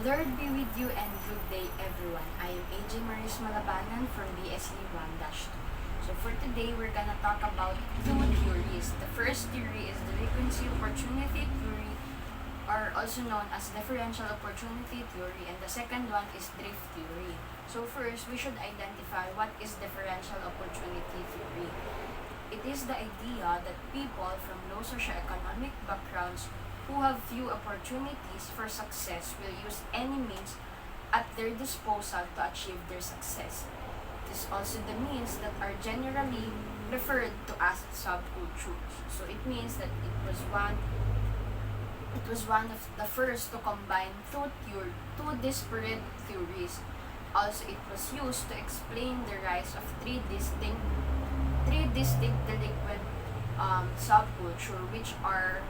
The Lord be with you and good day everyone. I am AJ Maris Malabanan from BSE 1-2. So for today, we're gonna talk about two theories. The first theory is the frequency opportunity theory, or also known as differential opportunity theory, and the second one is drift theory. So first, we should identify what is differential opportunity theory. It is the idea that people from low socioeconomic backgrounds who have few opportunities for success will use any means at their disposal to achieve their success. It is also the means that are generally referred to as subcultures. So it means that it was one of the first to combine two disparate theories. Also, it was used to explain the rise of three distinct delinquent subculture, which are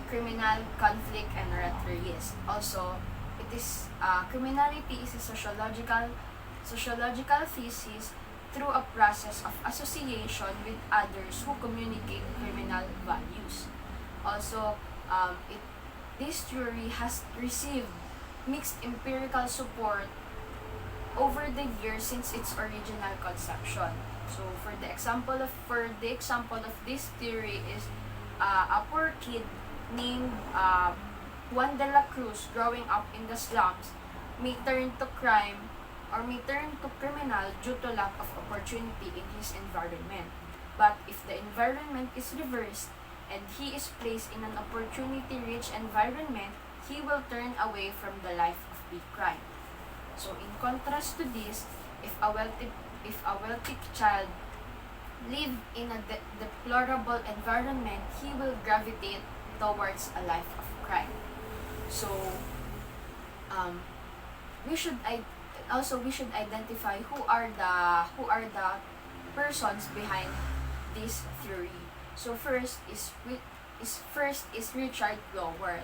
criminal, conflict, and rat race. Also, it is criminality is a sociological thesis through a process of association with others who communicate criminal values. Also, this theory has received mixed empirical support over the years since its original conception. So, for the example of this theory is a poor kid named Juan de la Cruz growing up in the slums may turn to crime or may turn to criminal due to lack of opportunity in his environment. But if the environment is reversed and he is placed in an opportunity-rich environment, he will turn away from the life of big crime. So in contrast to this, if a wealthy child live in a deplorable environment, he will gravitate towards a life of crime. So we should identify who are the persons behind this theory. So first is Richard Goward.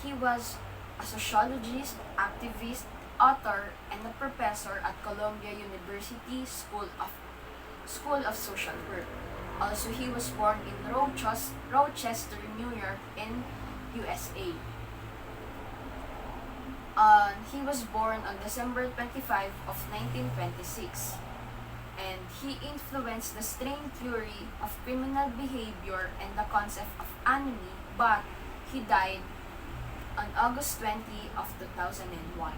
He was a sociologist, activist, author, and a professor at Columbia University School of Social Work. Also, he was born in Rochester, New York, in USA. He was born on December 25 of 1926. And he influenced the string theory of criminal behavior and the concept of anony, but he died on August 20 of 2001.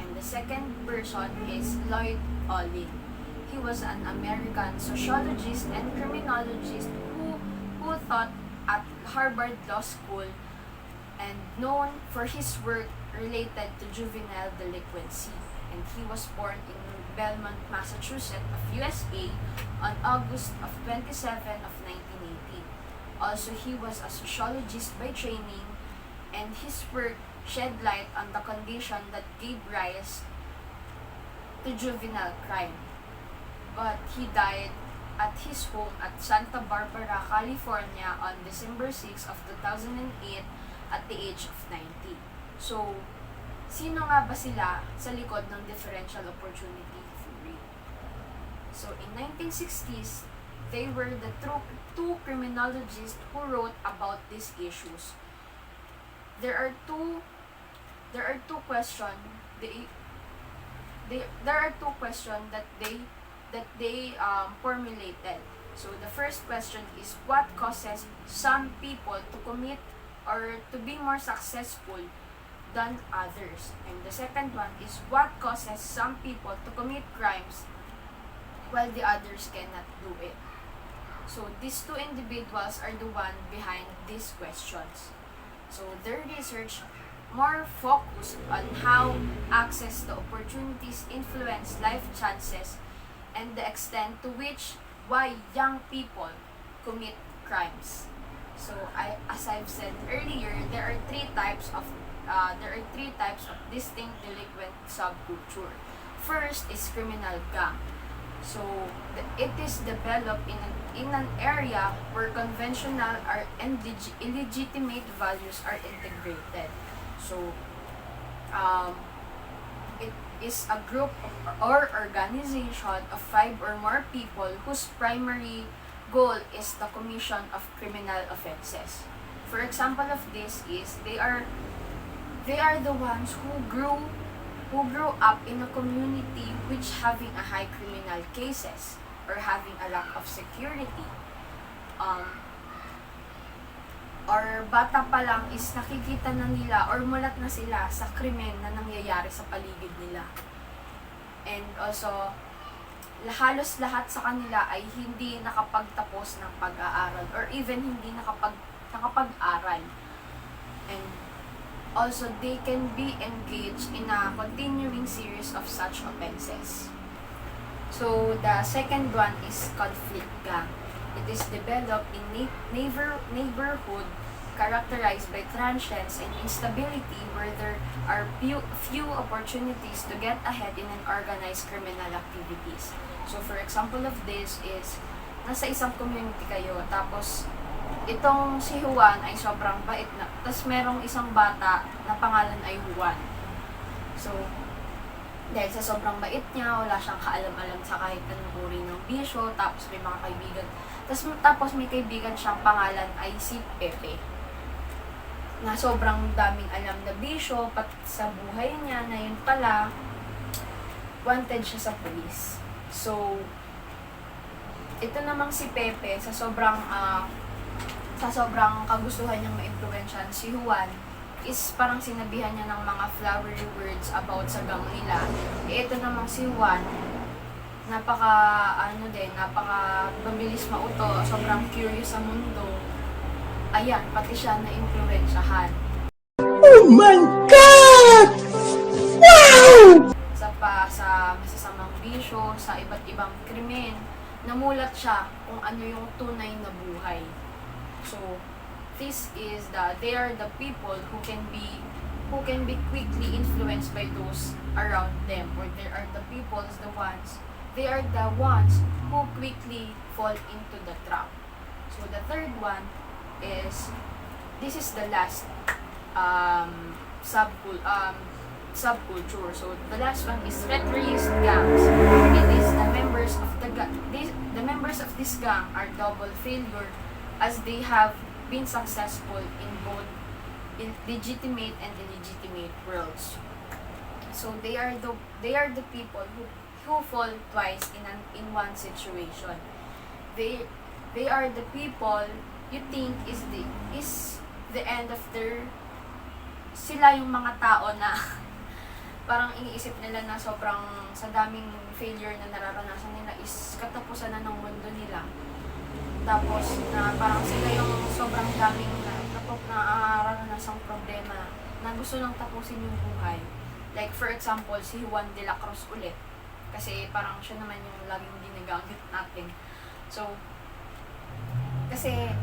And the second person is Lloyd Olin. He was an American sociologist and criminologist who taught at Harvard Law School and known for his work related to juvenile delinquency. And he was born in Belmont, Massachusetts of USA on August of 27 of 1980. Also, he was a sociologist by training, and his work shed light on the condition that gave rise to juvenile crime. But he died at his home at Santa Barbara, California on December 6 of 2008 at the age of 90. So, sino nga ba sila sa likod ng differential opportunity theory? So, in 1960s, they were the two criminologists who wrote about these issues. There are two questions that they formulated. So the first question is, what causes some people to commit or to be more successful than others? And the second one is, what causes some people to commit crimes while the others cannot do it? So these two individuals are the one behind these questions. So their research more focused on how access to opportunities influence life chances and the extent to which why young people commit crimes. So as I've said earlier, there are three types of distinct delinquent subculture. First is criminal gang. So it is developed in an area where conventional and illegitimate values are integrated. So it is a group or organization of 5 or more people whose primary goal is the commission of criminal offenses. For example of this is they are They are the ones who grew up in a community which having a high criminal cases or having a lack of security. Or bata pa lang is nakikita na nila or mulat na sila sa krimen na nangyayari sa paligid nila. And also, halos lahat sa kanila ay hindi nakapagtapos ng pag-aaral or even hindi nakapag-aral. And also, they can be engaged in a continuing series of such offenses. So, the second one is conflict gang. It is developed in neighborhood characterized by transience and instability where there are few opportunities to get ahead in an organized criminal activities. So, for example of this is, nasa isang community kayo, tapos itong si Juan ay sobrang bait na, tapos merong isang bata na pangalan ay Juan. So, dahil sa sobrang bait niya, wala siyang kaalam-alam sa kahit anong uri ng bisyo, tapos may mga kaibigan. Tapos may kaibigan siyang pangalan ay si Pepe, na sobrang daming alam na bisyo, pati sa buhay niya, na yun pala, wanted siya sa police. So, ito namang si Pepe, sa sobrang kagustuhan niyang ma-impluwensyahan si Juan, is parang sinabihan niya ng mga flowery words about sa gang nila. Ito namang si Juan, napaka mabilis mauto, sobrang curious sa mundo. Ayan, pati siya na-impluwensyahan. Oh my God! Wow! Sa masasamang bisyo, sa iba't ibang krimen, namulat siya kung ano yung tunay na buhay. So, they are the people who can be quickly influenced by those around them, or they are the ones who quickly fall into the trap. So the third one is, this is the last subculture. So the last one is terrorist gangs. It is the members of this gang are double failure, as they have been successful in both legitimate and illegitimate worlds. So they are the people who fall twice in one situation. They are the people you think is the end of their, sila yung mga tao na parang iniisip nila na sobrang sa daming failure na nararanasan nila is katapusan na ng mundo nila. Tapos na parang sila yung sobrang daming nararanasan problema na gusto nang tapusin yung buhay. Like for example, si Juan de la Cruz ulit. Kasi parang siya naman yung laging ginagamit natin. So, kasi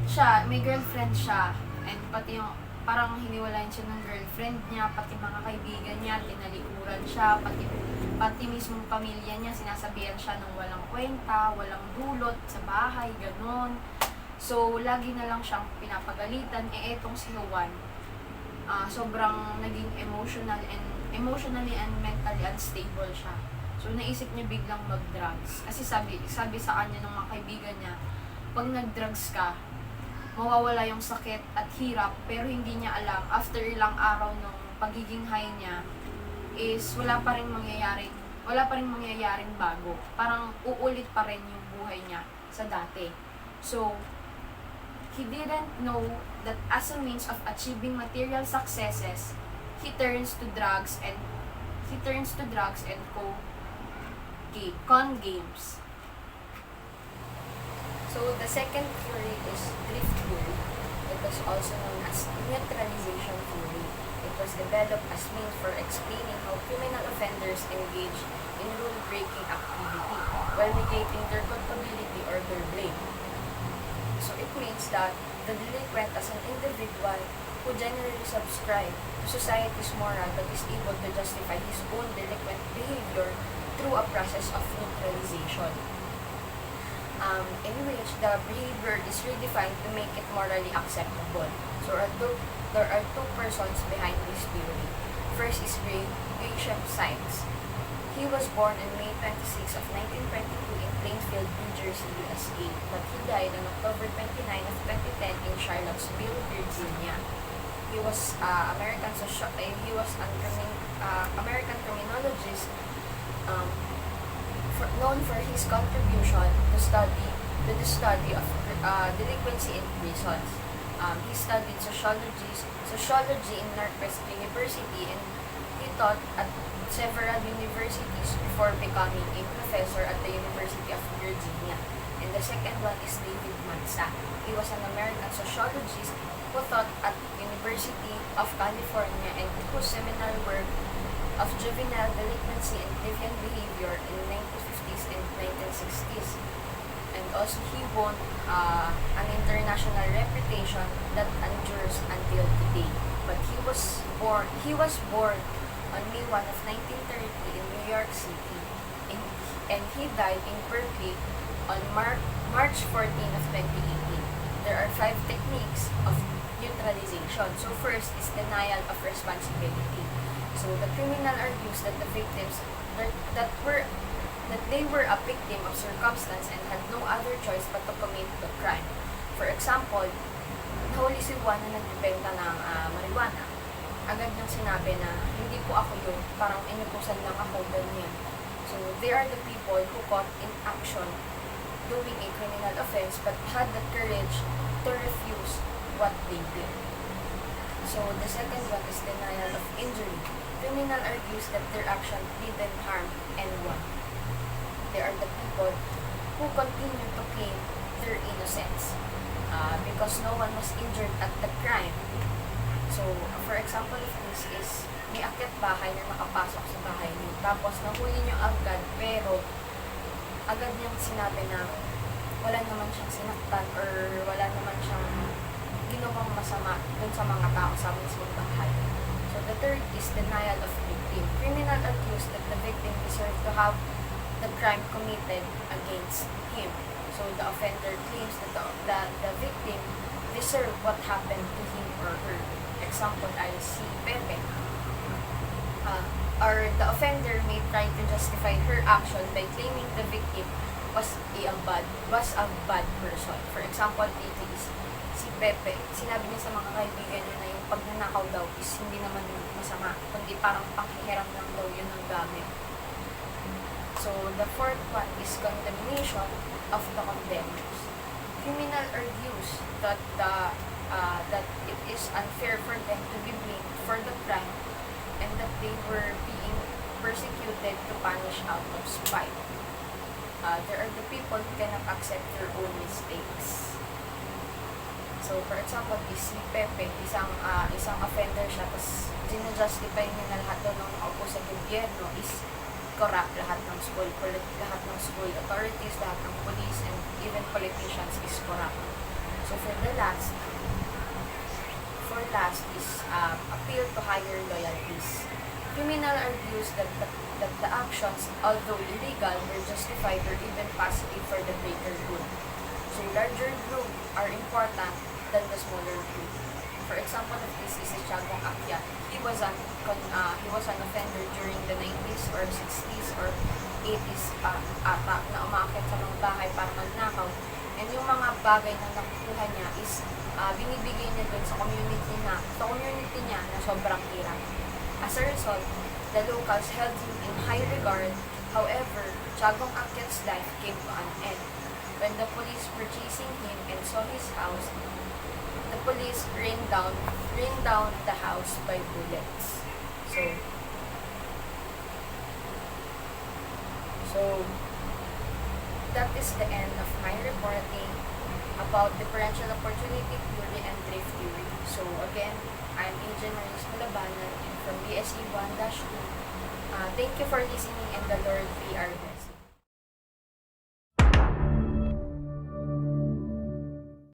siya, may girlfriend siya, and pati yung parang hiniwalayan siya ng girlfriend niya, pati mga kaibigan niya, tinalikuran siya, pati mismong pamilya niya, sinasabihan siya ng walang kwenta, walang dulot sa bahay, ganon. So, lagi na lang siyang pinapagalitan. Etong si Juan, sobrang naging emotionally and mentally unstable siya. So, naisip niya biglang mag-drugs. Kasi sabi sa kanya ng mga kaibigan niya, pag nag-drugs ka, mawawala yung sakit at hirap, pero hindi niya alam, after ilang araw ng pagiging high niya, is wala pa rin mangyayaring bago. Parang uulit pa rin yung buhay niya sa dati. So, he didn't know that as a means of achieving material successes, he turns to drugs and con games. So the second theory is drift theory. It was also known as neutralization theory. It was developed as means for explaining how criminal offenders engage in rule-breaking activity while negating their culpability or their blame. So it means that the delinquent as an individual who generally subscribe to society's moral but is able to justify his own delinquent behavior through a process of neutralization, in which the behavior is redefined to make it morally acceptable. So there are two persons behind this theory. First is Graham Sykes. He was born on May 26 of 1922 in Plainfield, New Jersey, USA, but he died on October 29 of 2010 in Charlottesville, Virginia. He was American criminologist, um, known for his contribution to the study of delinquency in prisons. He studied sociology in Northwest University, and he taught at several universities before becoming a professor at the University of Virginia. And the second one is David Mansa. He was an American sociologist who taught at University of California and whose seminal work of juvenile delinquency and deviant behavior in the 1950s and 1960s. And also he won an international reputation that endures until today. But he was born on May 1 of 1930 in New York City, and he died in Berkeley on March 14 of 2018. There are 5 techniques of neutralization. So first is denial of responsibility. So the criminal argues that the victims that they were a victim of circumstance and had no other choice but to commit the crime. For example, nahuli si Juan na nagbebenta ng marijuana. Agad niyang sinabi na hindi po ako yun, parang inutusan lang ako, ganyan. So they are the people who caught in action doing a criminal offense but had the courage to refuse what they did. So the second one is denial of injury. Criminal argues that their action didn't harm anyone. They are the people who continue to claim their innocence because no one was injured at the crime. So, for example, if this is may akyat bahay na nakapasok sa bahay niyo, tapos nahuli niyo agad, pero agad niyang sinabi na wala naman siyang sinaktan or wala naman siyang ginawang masama dun sa mga tao sa mismong bahay. So, the third is denial of victim. Criminal accused that the victim deserved to have the crime committed against him. So, the offender claims that the victim deserved what happened to him or her. Example ay si Pepe. Or the offender may try to justify her action by claiming the victim was a bad person. For example, dito is si Pepe, sinabi niya sa mga kaibigan niya na yung pagnanakaw daw is hindi naman masama, kundi parang panghihiram lang daw yun ng gamit. So, the fourth one is condemnation of the condemned. Criminal argues that that it is unfair for them to be blamed for the crime and that they were being persecuted to punish out of spite. There are the people who cannot accept their own mistakes. So, for example, si Pepe, isang offender siya, tapos ginajustify niya na lahat daw ng naupo sa gobyerno is corrupt, lahat ng school authorities, lahat ng police, and even politicians is corrupt. So, for last is appeal to higher loyalties. Criminal argues that the actions, although illegal, were justified or even positive for the greater good. So, larger group are important than the smaller group. For example, of this is si Tiagong Akyat. He was an offender during the 90s or 60s or 80s ata na umakyat sa mga bahay para magnakaw. And yung mga bagay na nakukuha niya is binibigay niya dun sa community niya na sobrang hirap. As a result, the locals held him in high regard. However, Tiagong Akyat's life came to an end. When the police were chasing him and saw his house, the police rained down the house by bullets. So that is the end of my reporting about differential opportunity theory and drift theory. So again, I'm Agent Maris Mulabanan from BSE 1-2. Thank you for listening, and the Lord be our blessing.